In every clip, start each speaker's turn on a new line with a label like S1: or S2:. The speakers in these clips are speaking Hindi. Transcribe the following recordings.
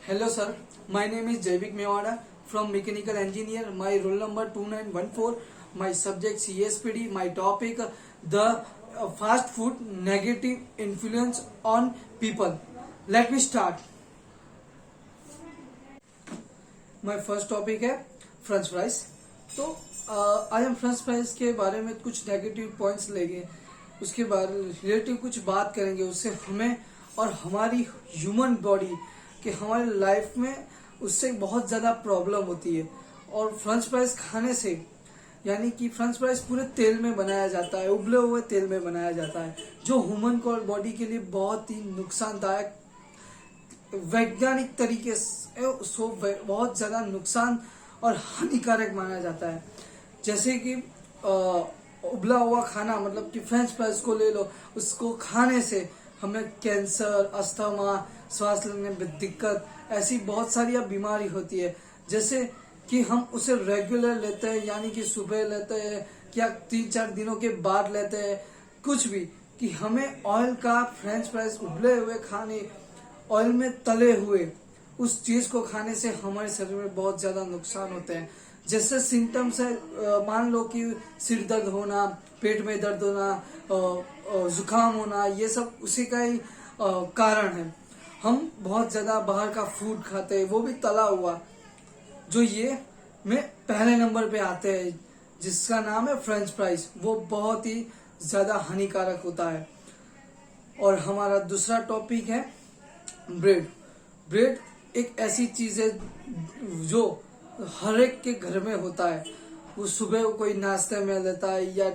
S1: Hello sir, my name is Jaivik Mewada from Mechanical Engineer. My roll number 2914. My subject CSPD. My topic the fast food negative influence on people. Let me start. My first topic है फ्रेंच फ्राइज। तो आज हम फ्रेंच फ्राइज के बारे में कुछ नेगेटिव पॉइंट्स लेंगे, उसके बारे रिलेटिव कुछ बात करेंगे। उससे हमें और हमारी ह्यूमन बॉडी कि हमारी लाइफ में उससे बहुत ज़्यादा प्रॉब्लम होती है। और फ्रेंच फ्राइज खाने से, यानी कि फ्रेंच फ्राइज पूरे तेल में बनाया जाता है, उबले हुए तेल में बनाया जाता है, जो ह्यूमन को बॉडी के लिए बहुत ही नुकसानदायक, वैज्ञानिक तरीके से बहुत ज़्यादा नुकसान और हानिकारक माना जाता है। जैसे कि उबला हुआ खाना, मतलब कि फ्रेंच फ्राइज को ले लो, उसको खाने से हमें कैंसर, अस्थमा, सांस लेने में दिक्कत, ऐसी बहुत सारी बीमारी होती है। जैसे कि हम उसे रेगुलर लेते हैं, यानी कि सुबह लेते हैं या 3-4 दिनों के बाद लेते हैं, कुछ भी, कि हमें ऑयल का फ्रेंच फ्राइज, उबले हुए खाने, ऑयल में तले हुए उस चीज को खाने से हमारे शरीर में बहुत ज्यादा नुकसान होते हैं। जैसे सिम्टम्स है, मान लो कि सिर दर्द होना, पेट में दर्द होना, जुकाम होना, ये सब उसी का ही कारण है। हम बहुत ज्यादा बाहर का फूड खाते हैं, वो भी तला हुआ, जो ये में पहले नंबर पे आते हैं, जिसका नाम है फ्रेंच फ्राइज। वो बहुत ही ज्यादा हानिकारक होता है। और हमारा दूसरा टॉपिक है ब्रेड। ब्रेड एक ऐसी चीज है जो हर एक के घर में होता है। वो सुबह कोई नाश्ते में लेता है या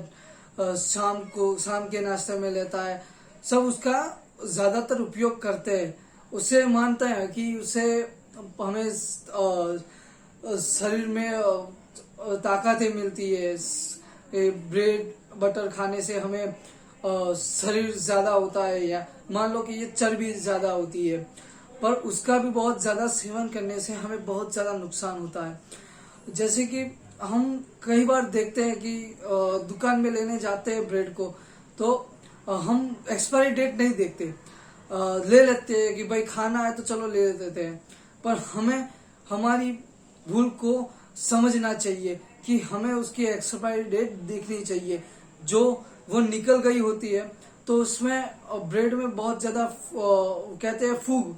S1: शाम के नाश्ते में लेता है, सब उसका ज्यादातर उपयोग करते हैं। उसे मानते हैं कि उसे हमें शरीर में ताकतें मिलती है। ब्रेड बटर खाने से हमें शरीर ज्यादा होता है, या मान लो कि ये चर्बी ज्यादा होती है, पर उसका भी बहुत ज्यादा सेवन करने से हमें बहुत ज्यादा नुकसान होता है। जैसे कि हम कई बार देखते हैं कि दुकान में लेने जाते हैं ब्रेड को, तो हम एक्सपायरी डेट नहीं देखते, ले लेते हैं कि भाई खाना है तो चलो ले लेते हैं। पर हमें हमारी भूल को समझना चाहिए कि हमें उसकी एक्सपायरी डेट देखनी चाहिए। जो वो निकल गई होती है तो उसमें ब्रेड में बहुत ज्यादा कहते हैं फूग,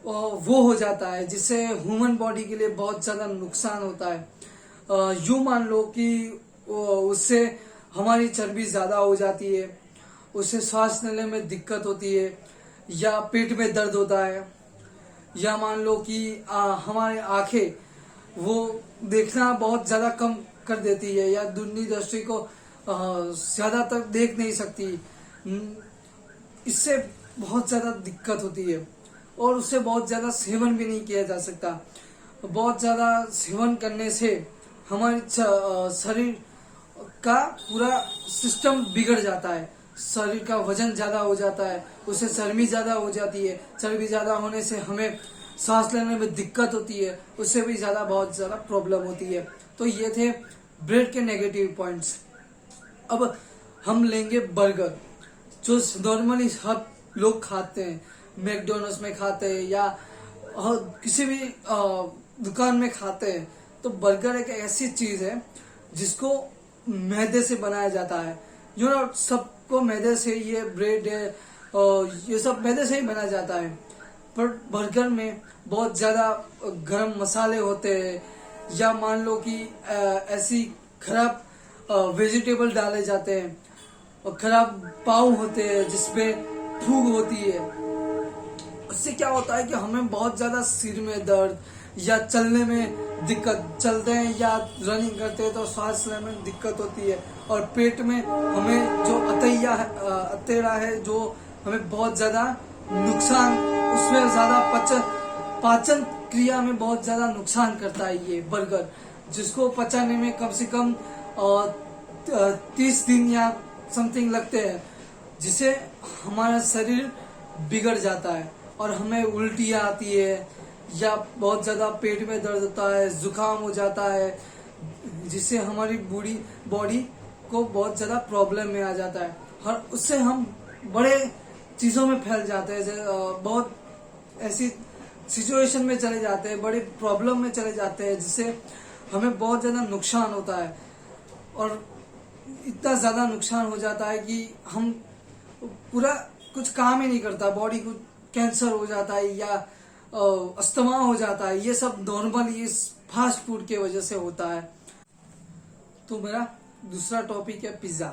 S1: वो हो जाता है, जिससे ह्यूमन बॉडी के लिए बहुत ज्यादा नुकसान होता है। यूं मान लो कि उससे हमारी चर्बी ज्यादा हो जाती है, उससे सांस लेने में दिक्कत होती है, या पेट में दर्द होता है, या मान लो कि हमारी आंखें वो देखना बहुत ज्यादा कम कर देती है, या दूरबीन दृष्टि को ज्यादा तक देख नहीं सकती। इससे बहुत ज्यादा दिक्कत होती है और उससे बहुत ज्यादा सेवन भी नहीं किया जा सकता। बहुत ज्यादा सेवन करने से हमारे शरीर का पूरा सिस्टम बिगड़ जाता है, शरीर का वजन ज्यादा हो जाता है, उससे चर्बी ज्यादा हो जाती है। चर्बी ज्यादा होने से हमें सांस लेने में दिक्कत होती है, उससे भी ज्यादा बहुत ज्यादा प्रॉब्लम होती है। तो ये थे ब्रेड के नेगेटिव पॉइंट्स। अब हम लेंगे बर्गर, जो नॉर्मली हर लोग खाते हैं, मैकडोनल्ड्स में खाते हैं या किसी भी दुकान में खाते हैं। तो बर्गर एक ऐसी चीज है जिसको मैदे से बनाया जाता है। सबको मैदे से, ये ब्रेड है ये सब मैदे से ही बनाया जाता है। पर बर्गर में बहुत ज्यादा गरम मसाले होते हैं, या मान लो कि ऐसी खराब वेजिटेबल डाले जाते हैं, और खराब पाव होते हैं जिसमें फूग होती है। उससे क्या होता है कि हमें बहुत ज्यादा सिर में दर्द या चलने में दिक्कत, चलते हैं या रनिंग करते हैं तो सांस लेने में दिक्कत होती है। और पेट में हमें जो अतेड़ा है, जो हमें बहुत ज्यादा नुकसान, उसमें ज्यादा पाचन क्रिया में बहुत ज्यादा नुकसान करता है ये बर्गर, जिसको पचाने में कम से कम 30 दिन या समथिंग लगते हैं, जिसे हमारा शरीर बिगड़ जाता है और हमें उल्टियाँ आती है, या बहुत ज्यादा पेट में दर्द होता है, जुकाम हो जाता है, जिससे हमारी बॉडी को बहुत ज्यादा प्रॉब्लम में आ जाता है। और उससे हम बड़े चीजों में फैल जाते हैं। बहुत ऐसी सिचुएशन में चले जाते हैं, बड़ी प्रॉब्लम में चले जाते हैं, जिससे हमें बहुत ज़्यादा नुकसान होता है। और इतना ज़्यादा नुकसान हो जाता है कि हम पूरा कुछ काम ही नहीं करता, बॉडी को कैंसर हो जाता है या अस्थमा हो जाता है। ये सब नॉर्मली इस फास्ट फूड के वजह से होता है। तो मेरा दूसरा टॉपिक है पिज़्ज़ा।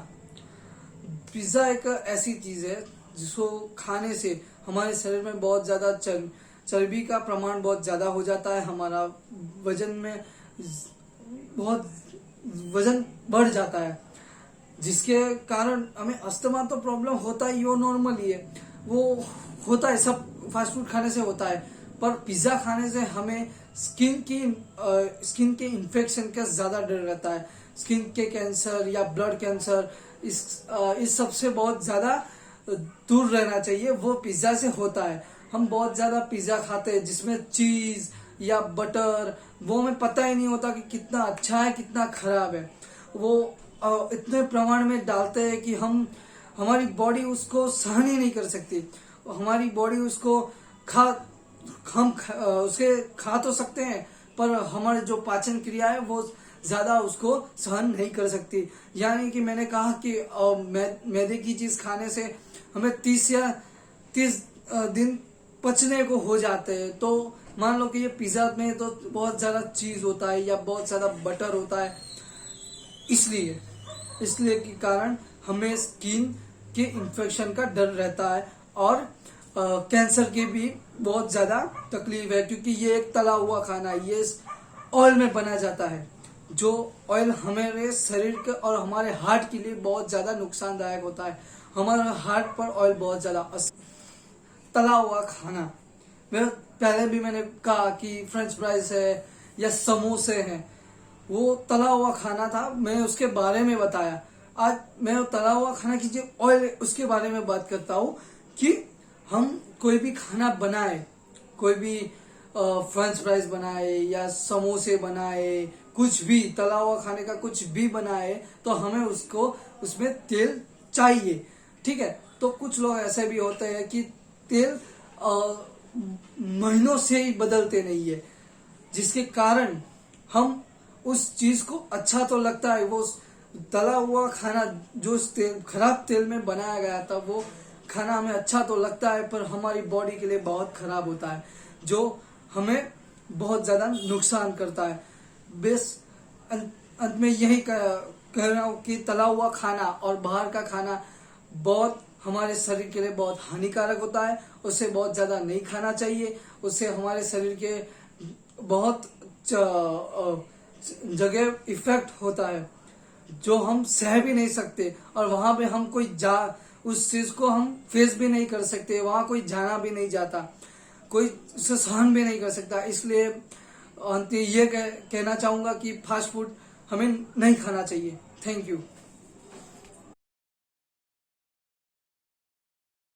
S1: पिज़्ज़ा एक ऐसी चीज़ है जिसको खाने से हमारे शरीर में बहुत ज़्यादा चर्बी का प्रमाण बहुत ज़्यादा हो जाता है, हमारा वजन में बहुत वजन बढ़ जाता है, जिसके कारण हमें अस्थमा तो प्रॉब्लम होता ही, वो नॉर्मल ही है, वो होता है, सब फास्ट फूड खाने से होता है। पर पिज़्ज़ा खाने से हमें स्किन के इन्फेक्शन का ज़्यादा डर रहता है। स्किन के कैंसर या ब्लड कैंसर, इस सब से बहुत ज़्यादा दूर रहना चाहिए, वो पिज़्ज़ा से होता है। हम बहुत ज़्यादा पिज़्ज़ा खाते हैं जिसमें चीज़ या बटर, वो हमें पता ही नहीं होता कि कितना अच्छा है कितना खराब है। वो इतने प्रमाण में डालते हैं कि हमारी बॉडी उसको सहन ही नहीं कर सकती। हमारी बॉडी उसको उसे खा तो सकते हैं, पर हमारी जो पाचन क्रिया है वो ज्यादा उसको सहन नहीं कर सकती। यानी कि मैंने कहा कि मैदे की चीज खाने से हमें 30 दिन पचने को हो जाते हैं। तो मान लो कि ये पिज्जा में तो बहुत ज्यादा चीज होता है या बहुत ज्यादा बटर होता है, इसलिए के कारण हमें स्किन के इन्फेक्शन का डर रहता है और कैंसर की भी बहुत ज्यादा तकलीफ है, क्योंकि ये एक तला हुआ खाना है, ये ऑयल में बना जाता है, जो ऑयल हमारे शरीर के और हमारे हार्ट के लिए बहुत ज्यादा नुकसानदायक होता है। हमारे हार्ट पर ऑयल बहुत ज्यादा तला हुआ खाना, पहले भी मैंने कहा कि फ्रेंच फ्राइज है या समोसे हैं, वो तला हुआ खाना था, मैं उसके बारे में बताया। आज मैं तला हुआ खाना की जो ऑयल उसके बारे में बात करता हूँ कि हम कोई भी खाना बनाए, कोई भी फ्रेंच फ्राइज बनाए या समोसे बनाए, कुछ भी तला हुआ खाने का कुछ भी बनाए, तो हमें उसमें तेल चाहिए, ठीक है। तो कुछ लोग ऐसे भी होते हैं कि तेल महीनों से ही बदलते नहीं है, जिसके कारण हम उस चीज को अच्छा तो लगता है, वो तला हुआ खाना जो खराब तेल में बनाया गया था, वो खाना हमें अच्छा तो लगता है, पर हमारी बॉडी के लिए बहुत खराब होता है, जो हमें बहुत ज्यादा नुकसान करता है। बस अंत में यही कह रहा हूँ कि तला हुआ खाना और बाहर का खाना बहुत हमारे शरीर के लिए बहुत हानिकारक होता है, उसे बहुत ज्यादा नहीं खाना चाहिए। उससे हमारे शरीर के बहुत जगह इफेक्ट होता है जो हम सह भी नहीं सकते, और वहां पे हम उस चीज को हम फेस भी नहीं कर सकते, वहां कोई जाना भी नहीं जाता, कोई उसे सहन भी नहीं कर सकता। इसलिए अंत ये कहना चाहूंगा कि फास्ट फूड हमें नहीं खाना चाहिए। Thank you.